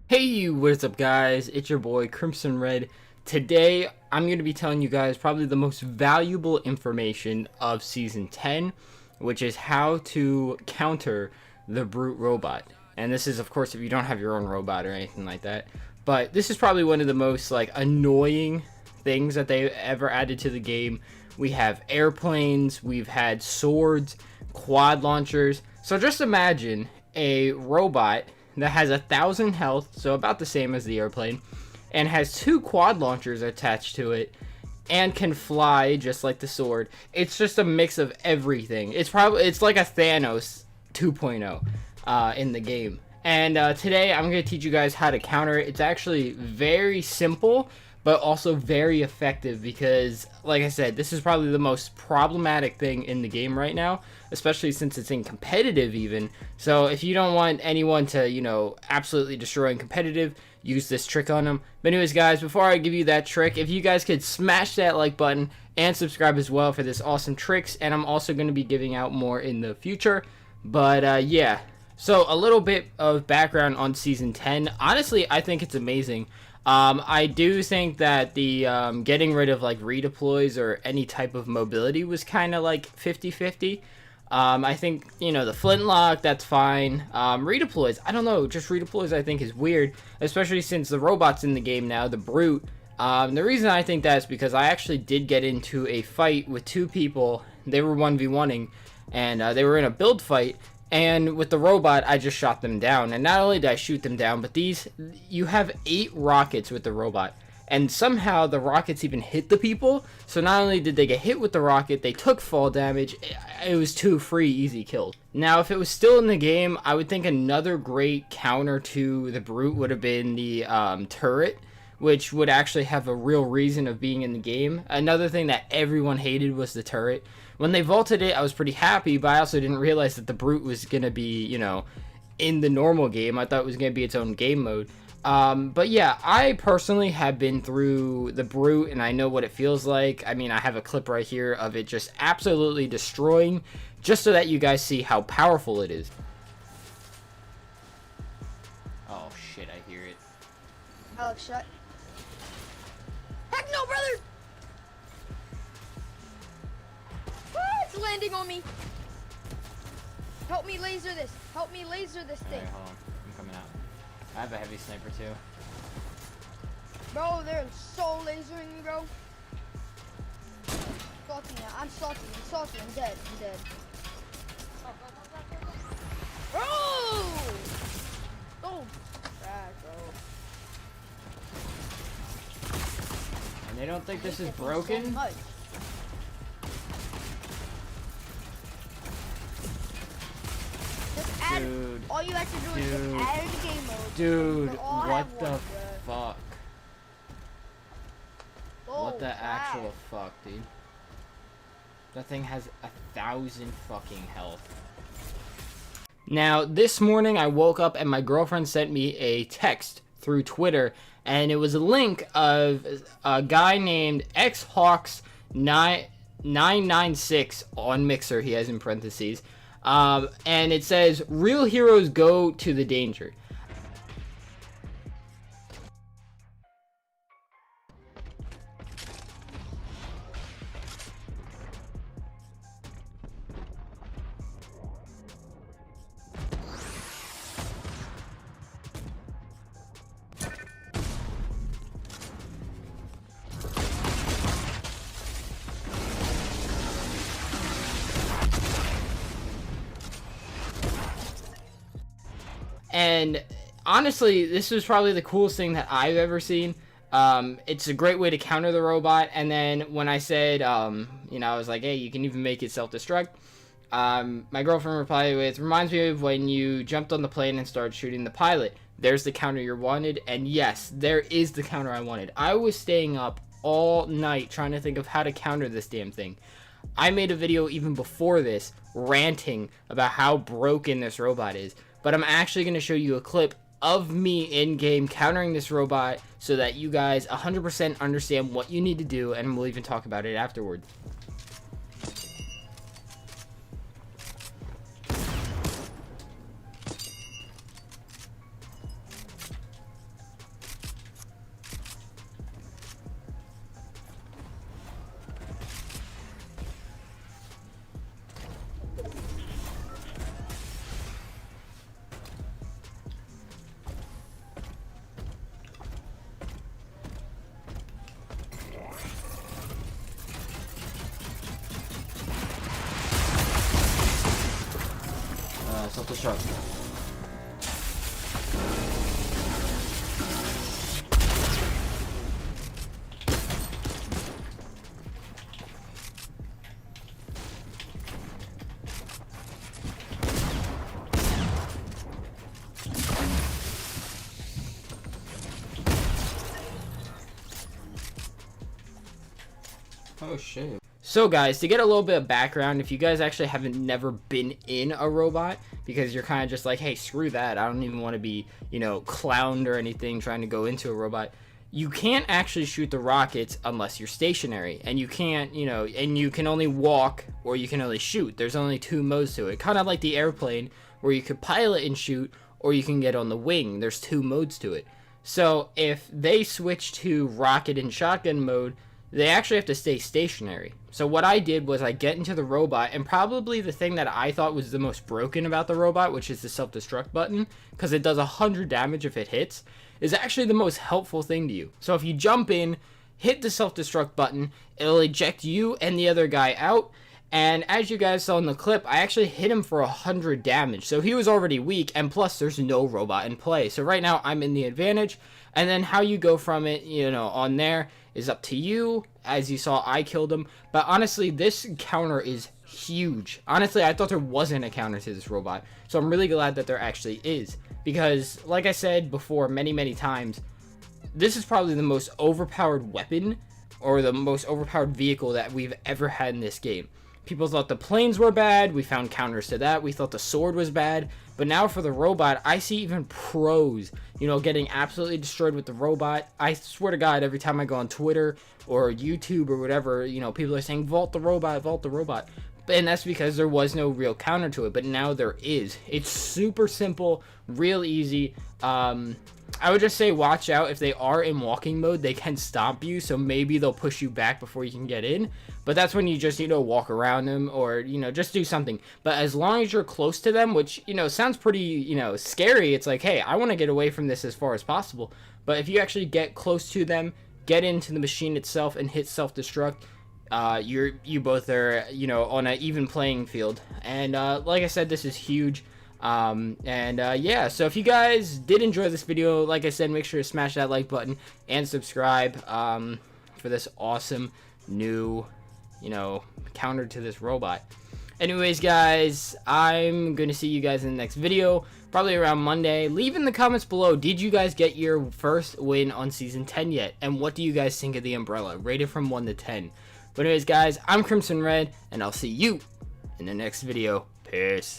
Hey, what's up guys? It's your boy Crimson Red. Today, I'm going to be telling you guys probably the most valuable information of Season 10, which is how to counter the Brute robot. And this is, of course, if you don't have your own robot or anything like that. But this is probably one of the most, annoying things that they ever added to the game. We have airplanes, we've had swords, quad launchers. So just imagine a robot that has 1,000 health, so about the same as the airplane, and has 2 quad launchers attached to it, and can fly just like the sword. It's just a mix of everything. It's like a Thanos 2.0 in the game. And today I'm going to teach you guys how to counter it. It's actually very simple, but also very effective because, like I said, this is probably the most problematic thing in the game right now, especially since it's in competitive even. So if you don't want anyone to, absolutely destroy in competitive, use this trick on them. But anyways, guys, before I give you that trick, if you guys could smash that like button and subscribe as well for this awesome tricks, and I'm also going to be giving out more in the future. But yeah, so a little bit of background on Season 10. Honestly, I think it's amazing. I do think that the getting rid of redeploys or any type of mobility was kind of 50-50. I think, the flintlock, that's fine. Redeploys, I don't know, just redeploys I think is weird, especially since the robot's in the game now, the Brute. The reason I think that is because I actually did get into a fight with 2 people. They were 1v1ing, and they were in a build fight. And with the robot, I just shot them down. And not only did I shoot them down, but you have 8 rockets with the robot. And somehow the rockets even hit the people. So not only did they get hit with the rocket, they took fall damage. It was 2 free, easy kills. Now, if it was still in the game, I would think another great counter to the Brute would have been the turret, which would actually have a real reason of being in the game. Another thing that everyone hated was the turret. When they vaulted it, I was pretty happy, but I also didn't realize that the Brute was going to be, in the normal game. I thought it was going to be its own game mode. But yeah, I personally have been through the Brute, and I know what it feels like. I mean, I have a clip right here of it just absolutely destroying, just so that you guys see how powerful it is. Oh, shit, I hear it. Alex, shut. Heck no, brother! It's landing on me. Help me laser this. Help me laser this thing. Alright, hold on. I'm coming out. I have a heavy sniper too. Bro, they're so lasering me, bro. Salty now. I'm salty. I'm salty. I'm dead. I'm dead. Bro! Oh! Trash, bro. And they don't think this is broken? So much. Dude, all you have to do is just add the game mode. Dude, what the fuck? Oh, what the actual fuck, dude? That thing has 1,000 fucking health. Now, this morning I woke up and my girlfriend sent me a text through Twitter, and it was a link of a guy named xhawks996 on Mixer, he has in parentheses. And it says, real heroes go to the danger. And honestly, this was probably the coolest thing that I've ever seen. It's a great way to counter the robot. And then when I said, I was like, hey, you can even make it self-destruct. My girlfriend replied with, reminds me of when you jumped on the plane and started shooting the pilot. There's the counter you wanted. And yes, there is the counter I wanted. I was staying up all night trying to think of how to counter this damn thing. I made a video even before this ranting about how broken this robot is. But I'm actually going to show you a clip of me in-game countering this robot so that you guys 100% understand what you need to do, and we'll even talk about it afterwards. self-destruct. Oh shit. So guys, to get a little bit of background, if you guys actually haven't never been in a robot, because you're kind of just like, hey, screw that, I don't even want to be, you know, clowned or anything trying to go into a robot. You can't actually shoot the rockets unless you're stationary, and you can't, you know, and you can only walk or you can only shoot. There's only 2 modes to it, kind of like the airplane where you could pilot and shoot, or you can get on the wing. There's 2 modes to it. So if they switch to rocket and shotgun mode, they actually have to stay stationary. So what I did was I get into the robot, and probably the thing that I thought was the most broken about the robot, which is the self-destruct button, because it does 100 damage if it hits, is actually the most helpful thing to you. So if you jump in, hit the self-destruct button, it'll eject you and the other guy out, and as you guys saw in the clip, I actually hit him for 100 damage. So he was already weak, and plus there's no robot in play. So right now I'm in the advantage, and then how you go from it, you know, on there is up to you. As you saw, I killed him, but honestly, this counter is huge. Honestly, I thought there wasn't a counter to this robot, so I'm really glad that there actually is, because like I said before many times, this is probably the most overpowered weapon or the most overpowered vehicle that we've ever had in this game. People thought the planes were bad, we found counters to that, we thought the sword was bad, but now for the robot, I see even pros, you know, getting absolutely destroyed with the robot. I swear to God, every time I go on Twitter or YouTube or whatever, you know, people are saying, vault the robot, vault the robot. And that's because there was no real counter to it, but now there is. It's super simple, real easy. I would just say watch out. If they are in walking mode, they can stomp you, so maybe they'll push you back before you can get in. But that's when you just, you know, walk around them or, you know, just do something. But as long as you're close to them, which, you know, sounds pretty, you know, scary. It's like, hey, I want to get away from this as far as possible. But if you actually get close to them, get into the machine itself and hit self-destruct, you both are, you know, on an even playing field. And like I said, this is huge. Yeah, so if you guys did enjoy this video, like I said, make sure to smash that like button and subscribe for this awesome new, you know, counter to this robot. Anyways, guys, I'm gonna see you guys in the next video, probably around Monday. Leave in the comments below, did you guys get your first win on Season 10 yet? And what do you guys think of the umbrella? Rate it from 1 to 10. But anyways, guys, I'm Crimson Red, and I'll see you in the next video. Peace.